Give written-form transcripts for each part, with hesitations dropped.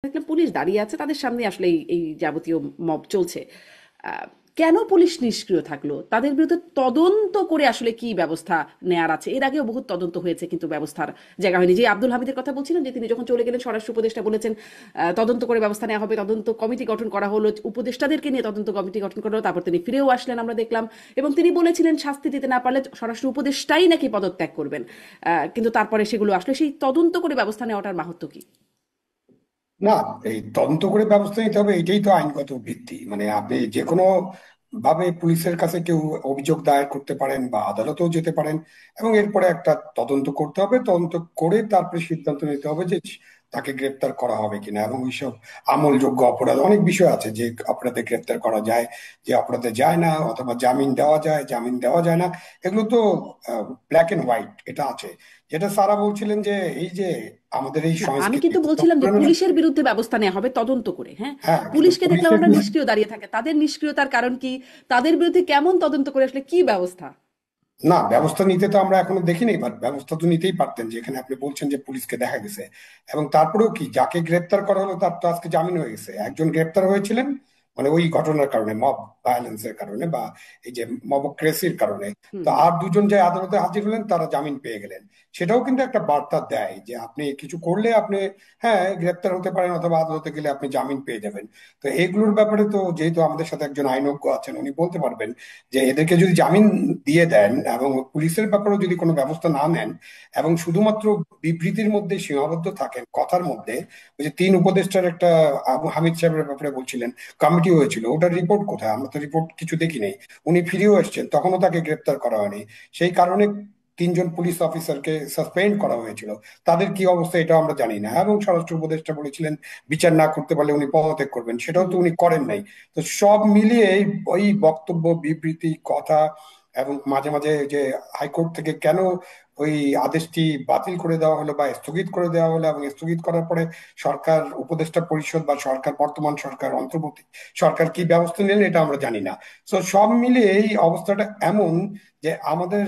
দেখলাম পুলিশ দাঁড়িয়ে আছে, তাদের সামনে আসলে এই এই যাবতীয় মব চলছে। আহ, কেন পুলিশ নিষ্ক্রিয় থাকলো? তাদের বিরুদ্ধে তদন্ত করে আসলে কি ব্যবস্থা নেয়ার আছে? এর আগেও বহুত তদন্ত হয়েছে, কিন্তু ব্যবস্থার জায়গা হয়নি। যে আব্দুল হামিদের কথা বলছিলেন, যে তিনি যখন চলে গেলেন, স্বরাষ্ট্র উপদেষ্টা বলেছেন তদন্ত করে ব্যবস্থা নেওয়া হবে, তদন্ত কমিটি গঠন করা হলো, উপদেষ্টাদেরকে নিয়ে তদন্ত কমিটি গঠন করা হলো, তারপর তিনি ফিরেও আসলেন আমরা দেখলাম। এবং তিনি বলেছিলেন শাস্তি দিতে না পারলে স্বরাষ্ট্র উপদেষ্টাই নাকি পদত্যাগ করবেন। কিন্তু তারপরে সেগুলো আসলে সেই তদন্ত করে ব্যবস্থা নেওয়াটার মাহাত্ম্য কি? না, এই তদন্ত করে ব্যবস্থা নিতে হবে, এটাই তো আইনগত ভিত্তি। মানে আপনি যে কোনো ভাবে পুলিশের কাছে কেউ অভিযোগ দায়ের করতে পারেন বা আদালতেও যেতে পারেন, এবং এরপরে একটা তদন্ত করতে হবে। তদন্ত করে তারপরে সিদ্ধান্ত নিতে হবে যে তাকে গ্রেপ্তার করা হবে কিনা। এবং এইসব আমলযোগ্য অপরাধ অনেক বিষয় আছে, যে অপরাধে গ্রেপ্তার করা যায়, যে অপরাধে যায় না, অথবা জামিন দেওয়া যায়, জামিন দেওয়া যায় না। এগুলো তো ব্ল্যাক এন্ড হোয়াইট, এটা আছে। যেটা সারা বলছিলেন যে এই যে আমাদের এই না, আমি সংস্কৃতি কিন্তু বলছিলাম যে পুলিশের বিরুদ্ধে ব্যবস্থা নেওয়া হবে তদন্ত করে। হ্যাঁ, হ্যাঁ, কিন্তু পুলিশকে দেখলাম পুলিশের আমরা নিষ্ক্রিয় দাঁড়িয়ে থাকে, তাদের নিষ্ক্রিয়তার কারণ কি? তাদের বিরুদ্ধে কেমন তদন্ত করে আসলে কি ব্যবস্থা? না, ব্যবস্থা নিতে তো আমরা এখনো দেখিনি। বাট ব্যবস্থা তো নিতেই পারতেন, যেখানে আপনি বলছেন যে পুলিশকে দেখা গেছে। এবং তারপরেও কি, যাকে গ্রেপ্তার করা হলো তার তো আজকে জামিন হয়ে গেছে। একজন গ্রেপ্তার হয়েছিলেন মানে ওই ঘটনার কারণে, মব ভায়োলেন্সের কারণে বা এই যে মবক্রেসির কারণে। হুম, তো হুম। আর দুজন যে আদালতে হাজির হলেন তারা জামিন পেয়ে গেলেন। সেটাও কিন্তু একটা বার্তা দেয় যে আপনি কিছু করলে আপনি, হ্যাঁ, গ্রেপ্তার হতে পারেন, অথবা আদালতে গেলে আপনি জামিন পেয়ে যাবেন। তো এইগুলোর ব্যাপারে তো যেহেতু আমাদের সাথে একজন আইনজ্ঞ আছেন, উনি বলতে পারবেন যে এদেরকে যদি জামিন দিয়ে দেন এবং পুলিশের ব্যাপারেও যদি কোনো ব্যবস্থা না নেন, এবং শুধুমাত্র বিবৃতির মধ্যে সীমাবদ্ধ থাকেন, কথার মধ্যে। ওই যে তিন উপদেষ্টার একটা, আবু হামিদ সাহেবের ব্যাপারে বলছিলেন, কমিটি হয়েছিল, ওটার রিপোর্ট কোথায়? আমরা তো রিপোর্ট কিছু দেখি নাই। উনি ফিরেও এসেছেন, তখনও তাকে গ্রেপ্তার করা হয়নি। সেই কারণে তিনজন পুলিশ অফিসারকে সাসপেন্ড করা হয়েছিল। তাদের কি অবস্থা এটা আমরা জানি না। এবং স্বরাষ্ট্র উপদেষ্টা বলেছিলেন বিচার না করতে পারলে উনি পদত্যাগ করবেন, সেটাও তো হুম। উনি করেন নাই। তো সব মিলিয়ে ওই বক্তব্য, বিবৃতি, কথা, এবং মাঝে মাঝে যে হাইকোর্ট থেকে কেন ওই আদেশটি বাতিল করে দেওয়া হলো বা স্থগিত করে দেওয়া হলো, এবং স্থগিত করার পরে সরকার, উপদেষ্টা পরিষদ বা সরকার, বর্তমান সরকার, অন্তর্বর্তী সরকার কি ব্যবস্থা নিলেন, এটা আমরা জানি না। তো সব মিলিয়ে এই অবস্থাটা এমন যে আমাদের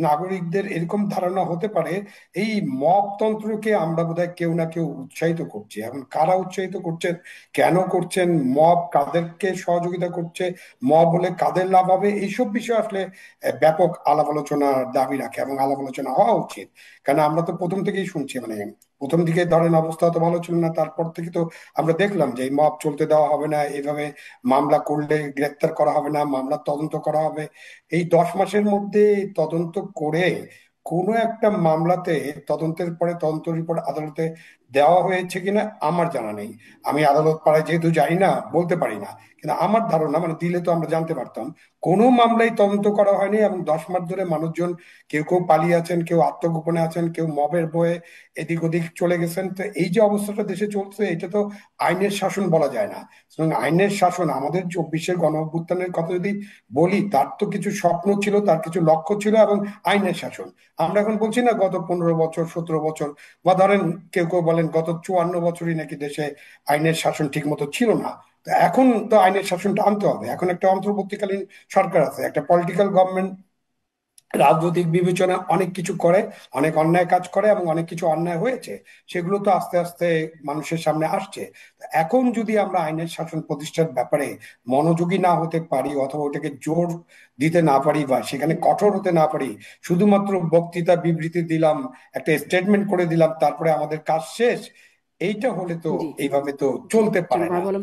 নাগরিকদের এরকম ধারণা হতে পারে এই মবতন্ত্রকে আমরা বোধহয় কেউ না কেউ উৎসাহিত করছি। এখন কারা উৎসাহিত করছেন, কেন করছেন, মব কাদেরকে সহযোগিতা করছে, মব হলে কাদের লাভ হবে, এইসব বিষয় আসলে ব্যাপক আলাপ আলোচনার দাবি রাখে, এবং আলাপ আলোচনা হওয়া উচিত। কারণ আমরা তো প্রথম থেকেই শুনছি, মানে প্রথম দিকে ধরেন অবস্থা তো ভালো ছিল না, তারপর থেকে তো আমরা দেখলাম যে এই মব চলতে দেওয়া হবে না, এইভাবে মামলা করলে গ্রেপ্তার করা হবে না, মামলার তদন্ত করা হবে। এই 10 মাসের মধ্যে তদন্ত করে কোনো একটা মামলাতে তদন্তের পরে তদন্ত রিপোর্ট আদালতে দেওয়া হয়েছে কিনা আমার জানা নেই। আমি আদালত পাড়ায় যেহেতু যাই না, বলতে পারি না। কিন্তু আমার ধারণা, মানে দিলে তো আমরা জানতে পারতাম, কোনো মামলাই তদন্ত করা হয়নি। এবং 10 মাস ধরে মানুষজন, কেউ কেউ পালিয়ে আছেন, কেউ আত্মগোপনে আছেন, কেউ মবের ভয়ে এদিক ওদিক চলে গেছেন। তো এই যে অবস্থাটা দেশে চলছে, এটা তো আইনের শাসন বলা যায় না। সুতরাং আইনের শাসন, আমাদের 24-এর গণ অভ্যুত্থানের কথা যদি বলি, তার তো কিছু স্বপ্ন ছিল, তার কিছু লক্ষ্য ছিল, এবং আইনের শাসন। আমরা এখন বলছি না গত 15 বছর, 17 বছর, বা ধরেন কেউ কেউ বলেন গত 54 বছরই নাকি দেশে আইনের শাসন ঠিক মতো ছিল না। তো এখন তো আইনের শাসনটা আনতে হবে। এখন একটা অন্তর্বর্তীকালীন সরকার আছে, একটা পলিটিক্যাল গভর্নমেন্ট, রাজনৈতিক বিবেচনা অনেক কিছু করে, অনেক অন্যায় কাজ করে, এবং অনেক কিছু অন্যায় হয়েছে, সেগুলো তো আস্তে আস্তে মানুষের সামনে আসছে। তো এখন যদি আমরা আইনের শাসন প্রতিষ্ঠার ব্যাপারে মনোযোগী না হতে পারি, অথবা ওটাকে জোর দিতে না পারি, বা সেখানে হুম। কঠোর হতে না পারি, শুধুমাত্র বক্তৃতা, বিবৃতি দিলাম, একটা স্টেটমেন্ট করে দিলাম, তারপরে আমাদের কাজ শেষ, এইটা হলে তো জি। এইভাবে তো জি, চলতে পারে জনাব না। আরো বলেন।